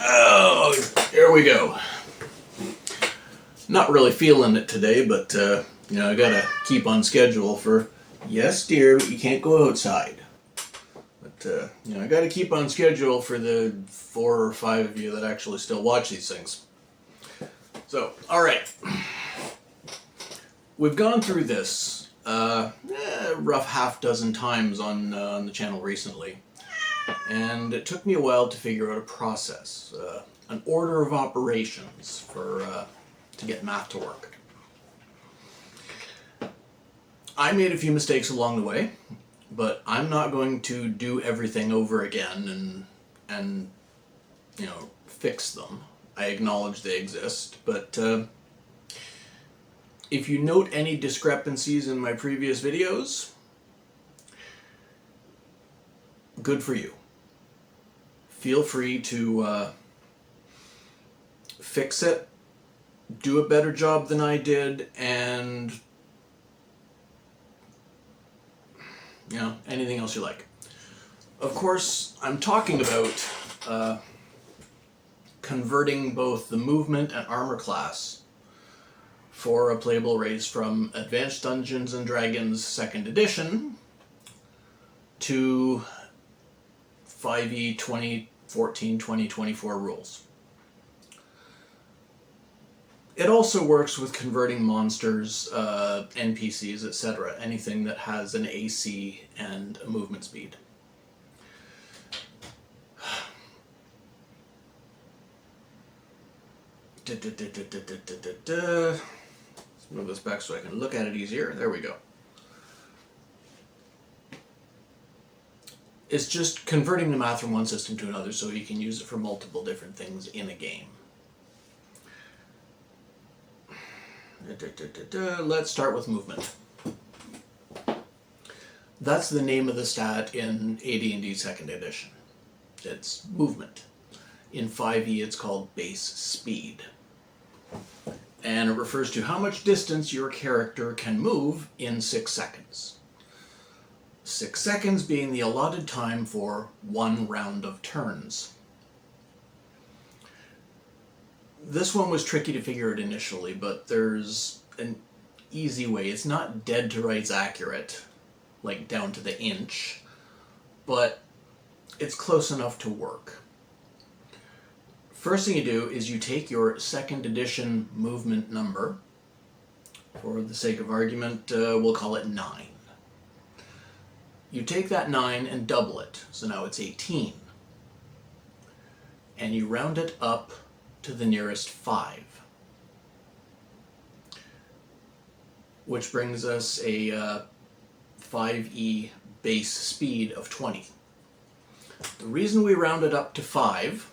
Oh, here we go. Not really feeling it today, but I gotta keep on schedule for. Yes, dear, but you can't go outside. But I gotta keep on schedule for the 4 or 5 of you that actually still watch these things. So, all right, we've gone through this rough half dozen times on the channel recently. And it took me a while to figure out a process, an order of operations to get math to work. I made a few mistakes along the way, but I'm not going to do everything over again and fix them. I acknowledge they exist, but if you note any discrepancies in my previous videos, good for you. Feel free to fix it, do a better job than I did, and anything else you like. Of course, I'm talking about converting both the movement and armor class for a playable race from Advanced Dungeons & Dragons 2nd edition to 5e 2014-2024 rules. It also works with converting monsters, NPCs, etc., anything that has an AC and a movement speed. Let's move this back so I can look at it easier. There we go. It's just converting the math from one system to another so you can use it for multiple different things in a game. Let's start with movement. That's the name of the stat in AD&D 2nd edition. It's movement. In 5e it's called base speed. And it refers to how much distance your character can move in 6 seconds. 6 seconds being the allotted time for 1 round of turns. This one was tricky to figure out initially, but there's an easy way. It's not dead to rights accurate, like down to the inch, but it's close enough to work. First thing you do is you take your 2nd edition movement number. For the sake of argument, we'll call it 9. You take that 9 and double it, so now it's 18. And you round it up to the nearest 5. Which brings us a 5e base speed of 20. The reason we round it up to 5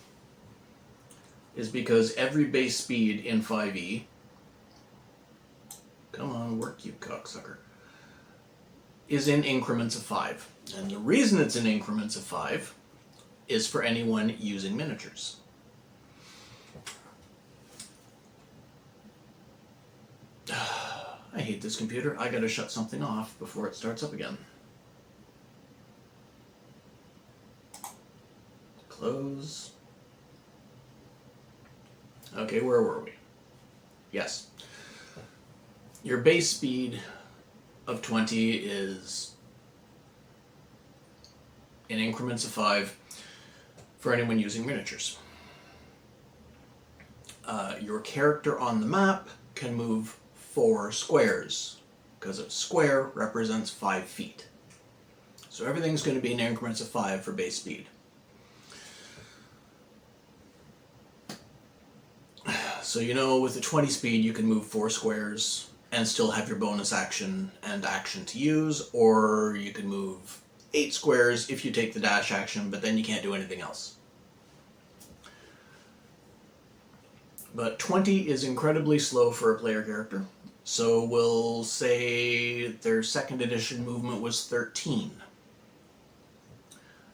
is because every base speed in 5e, come on, work you cocksucker, is in increments of 5. And the reason it's in increments of 5 is for anyone using miniatures. I hate this computer. I gotta shut something off before it starts up again. Close. Okay, where were we? Yes. Your base speed of 20 is in increments of 5 for anyone using miniatures. Your character on the map can move 4 squares, because a square represents 5 feet. So everything's going to be in increments of 5 for base speed. So with the 20 speed you can move 4 squares and still have your bonus action and action to use, or you can move 8 squares if you take the dash action, but then you can't do anything else. But 20 is incredibly slow for a player character, so we'll say their 2nd edition movement was 13.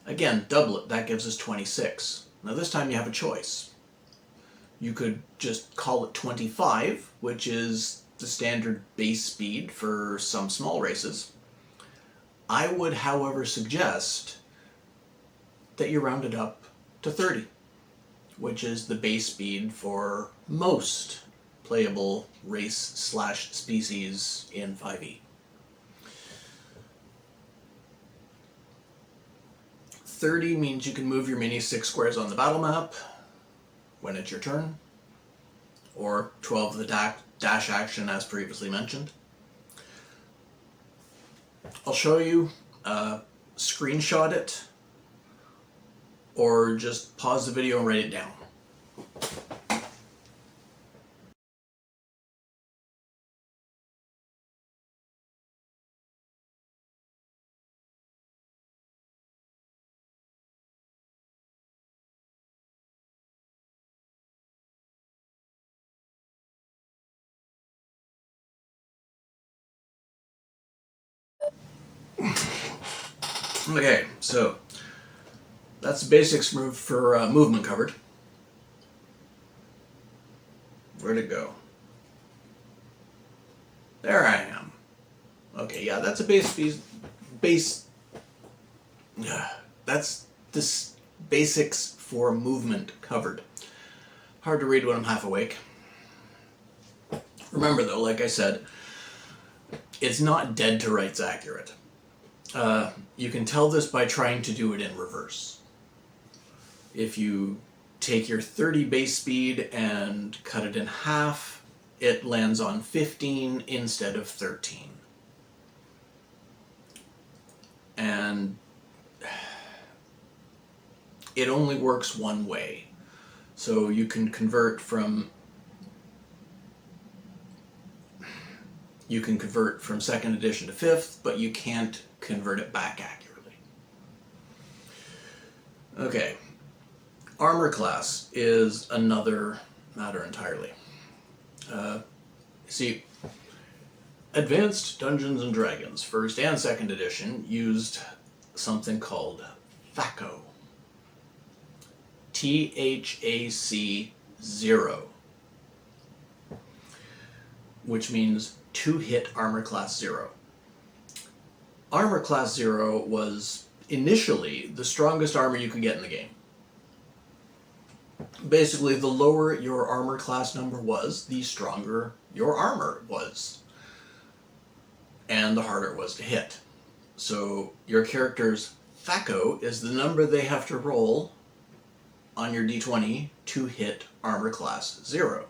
Again, double it, that gives us 26. Now this time you have a choice. You could just call it 25, which is the standard base speed for some small races. I would, however, suggest that you rounded up to 30, which is the base speed for most playable race/species in 5e. 30 means you can move your mini 6 squares on the battle map when it's your turn, or 12 the dash action as previously mentioned. I'll show you, screenshot it, or just pause the video and write it down. Okay, so that's the basics for movement covered. Where'd it go? There I am. Okay, yeah, that's a that's this basics for movement covered. Hard to read when I'm half awake. Remember though, like I said, it's not dead to rights accurate. You can tell this by trying to do it in reverse. If you take your 30 base speed and cut it in half, it lands on 15 instead of 13. And it only works one way. So you can convert from second edition to 5th, but you can't convert it back accurately. Okay, armor class is another matter entirely. See, Advanced Dungeons and Dragons, 1st and 2nd edition, used something called THAC0. THAC0. Which means 2-hit armor class 0. Armor class 0 was initially the strongest armor you could get in the game. Basically, the lower your armor class number was, the stronger your armor was. And the harder it was to hit. So your character's THAC0 is the number they have to roll on your d20 to hit armor class 0.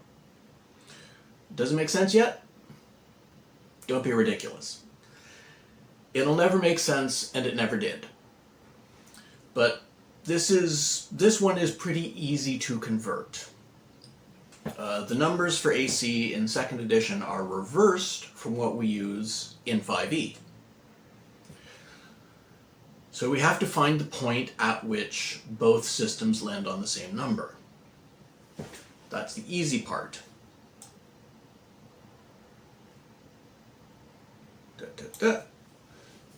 Doesn't make sense yet? Don't be ridiculous. It'll never make sense, and it never did. But this one is pretty easy to convert. The numbers for AC in 2nd edition are reversed from what we use in 5e. So we have to find the point at which both systems land on the same number. That's the easy part.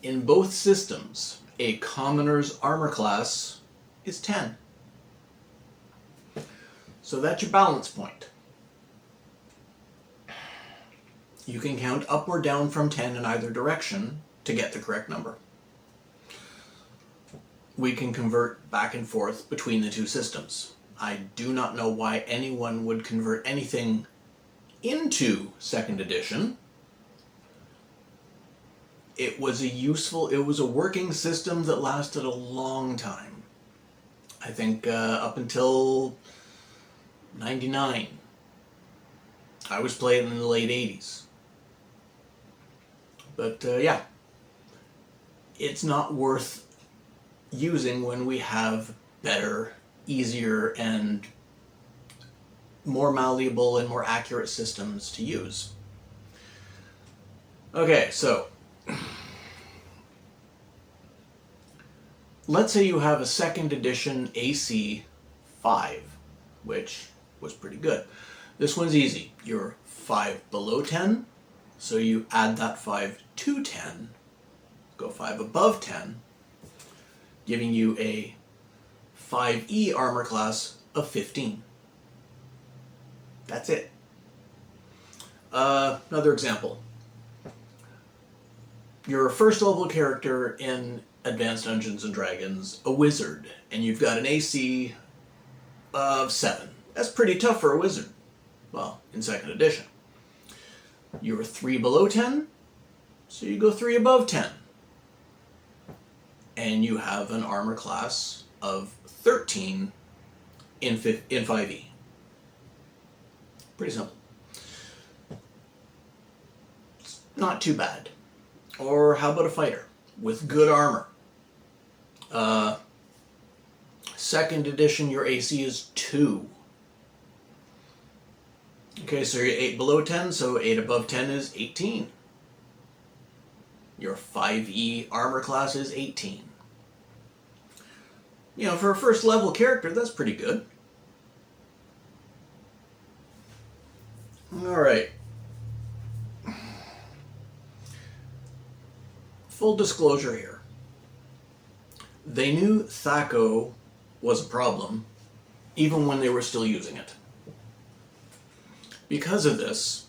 In both systems, a commoner's armor class is 10. So that's your balance point. You can count up or down from 10 in either direction to get the correct number. We can convert back and forth between the two systems. I do not know why anyone would convert anything into 2nd edition. It was a working system that lasted a long time. I think up until 99. I was playing in the late 80s. But yeah, it's not worth using when we have better, easier, and more malleable and more accurate systems to use. Okay, so let's say you have a 2nd edition AC 5, which was pretty good. This one's easy. You're 5 below 10, so you add that 5 to 10, go 5 above 10, giving you a 5e armor class of 15. That's it. Another example. Your 1st level character in Advanced Dungeons and Dragons, a wizard, and you've got an AC of 7. That's pretty tough for a wizard. Well, in 2nd edition. You're 3 below 10, so you go 3 above 10. And you have an armor class of 13 in 5e. Pretty simple. It's not too bad. Or how about a fighter with good armor? 2nd edition, your AC is 2. Okay, so you're 8 below 10, so 8 above 10 is 18. Your 5e armor class is 18. You know, for a first level character, that's pretty good. Alright. Full disclosure here. They knew Thac0 was a problem, even when they were still using it. Because of this,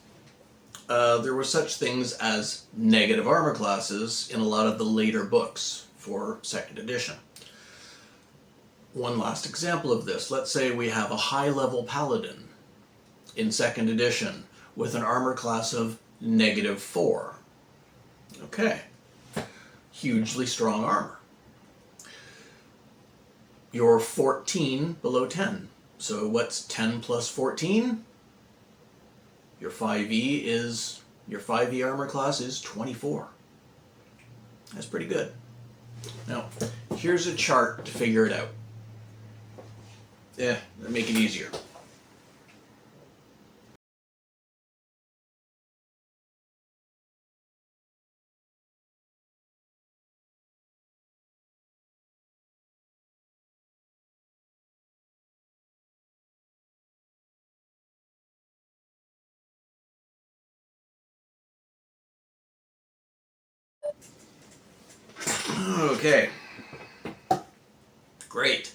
there were such things as negative armor classes in a lot of the later books for 2nd edition. One last example of this. Let's say we have a high-level paladin in 2nd edition with an armor class of -4. Okay. Hugely strong armor. You're 14 below 10. So what's 10 plus 14? Your 5e armor class is 24. That's pretty good. Now, here's a chart to figure it out. That'll make it easier. Okay. Great.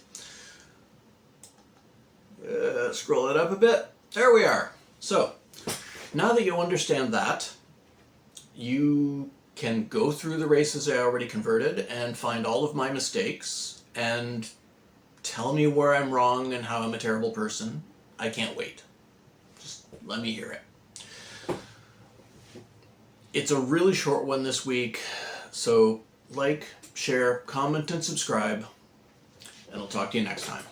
Scroll it up a bit. There we are. So, now that you understand that, you can go through the races I already converted and find all of my mistakes and tell me where I'm wrong and how I'm a terrible person. I can't wait. Just let me hear it. It's a really short one this week, so like, share, comment, and subscribe, and I'll talk to you next time.